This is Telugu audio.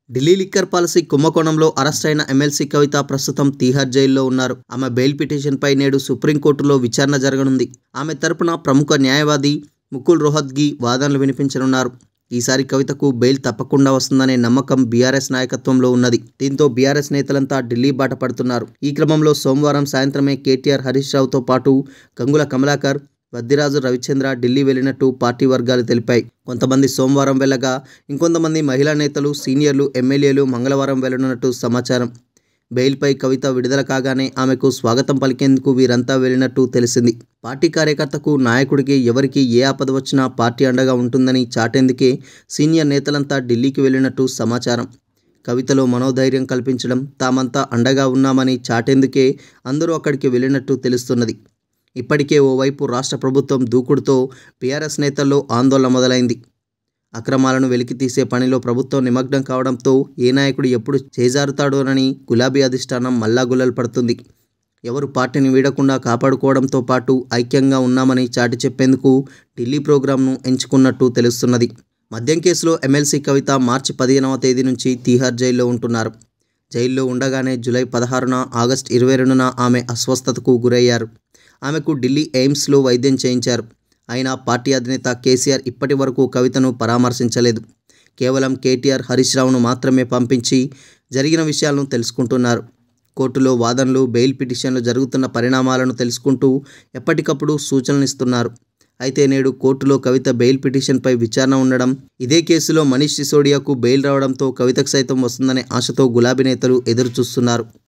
ఢిల్లీ లిక్కర్ పాలసీ కుంభకోణంలో అరెస్ట్ అయిన ఎమ్మెల్సీ కవిత ప్రస్తుతం తీహార్ జైల్లో ఉన్నారు. ఆమె బెయిల్ పిటిషన్పై నేడు సుప్రీంకోర్టులో విచారణ జరగనుంది. ఆమె తరపున ప్రముఖ న్యాయవాది ముకుల్ రోహత్గి వాదనలు వినిపించనున్నారు. ఈసారి కవితకు బెయిల్ తప్పకుండా వస్తుందనే నమ్మకం బీఆర్ఎస్ నాయకత్వంలో ఉన్నది. దీంతో బీఆర్ఎస్ నేతలంతా ఢిల్లీ బాట పడుతున్నారు. ఈ క్రమంలో సోమవారం సాయంత్రమే కేటీఆర్, హరీష్ రావుతో పాటు గంగుల కమలాకర్, వద్దిరాజు రవిచంద్ర ఢిల్లీ వెళ్లినట్టు పార్టీ వర్గాలు తెలిపాయి. కొంతమంది సోమవారం వెళ్లగా ఇంకొంతమంది మహిళా నేతలు, సీనియర్లు, ఎమ్మెల్యేలు మంగళవారం వెళ్లనున్నట్టు సమాచారం. బెయిల్పై కవిత విడుదల కాగానే ఆమెకు స్వాగతం పలికేందుకు వీరంతా వెళ్లినట్టు తెలిసింది. పార్టీ కార్యకర్తకు, నాయకుడికి ఎవరికి ఏ ఆపద వచ్చినా పార్టీ అండగా ఉంటుందని చాటేందుకే సీనియర్ నేతలంతా ఢిల్లీకి వెళ్లినట్టు సమాచారం. కవితలో మనోధైర్యం కల్పించడం, తామంతా అండగా ఉన్నామని చాటేందుకే అందరూ అక్కడికి వెళ్లినట్టు తెలుస్తున్నది. ఇప్పటికే ఓవైపు రాష్ట్ర ప్రభుత్వం దూకుడుతో బీఆర్ఎస్ నేతల్లో ఆందోళన మొదలైంది. అక్రమాలను వెలికితీసే పనిలో ప్రభుత్వం నిమగ్నం కావడంతో ఏ నాయకుడు ఎప్పుడు చేజారుతాడోనని గులాబీ అధిష్టానం మల్లాగుల్లలు పడుతుంది. ఎవరు పార్టీని వీడకుండా కాపాడుకోవడంతో పాటు ఐక్యంగా ఉన్నామని చాటి చెప్పేందుకు ఢిల్లీ ప్రోగ్రాంను ఎంచుకున్నట్టు తెలుస్తున్నది. మద్యం కేసులో ఎమ్మెల్సీ కవిత మార్చి 15వ తేదీ నుంచి తీహార్ జైల్లో ఉంటున్నారు. జైల్లో ఉండగానే జూలై 16న, ఆగస్టు 22న ఆమె అస్వస్థతకు గురయ్యారు. ఆమెకు ఢిల్లీ ఎయిమ్స్లో వైద్యం చేయించారు. అయినా పార్టీ అధినేత కేసీఆర్ ఇప్పటి వరకు కవితను పరామర్శించలేదు. కేవలం కేటీఆర్, హరీష్ రావును మాత్రమే పంపించి జరిగిన విషయాలను తెలుసుకుంటున్నారు. కోర్టులో వాదనలు, బెయిల్ పిటిషన్లు జరుగుతున్న పరిణామాలను తెలుసుకుంటూ ఎప్పటికప్పుడు సూచనలిస్తున్నారు. అయితే నేడు కోర్టులో కవిత బెయిల్ పిటిషన్పై విచారణ ఉండడం, ఇదే కేసులో మనీష్ సిసోడియాకు బెయిల్ రావడంతో కవితకు సైతం వస్తుందనే ఆశతో గులాబీ నేతలు ఎదురుచూస్తున్నారు.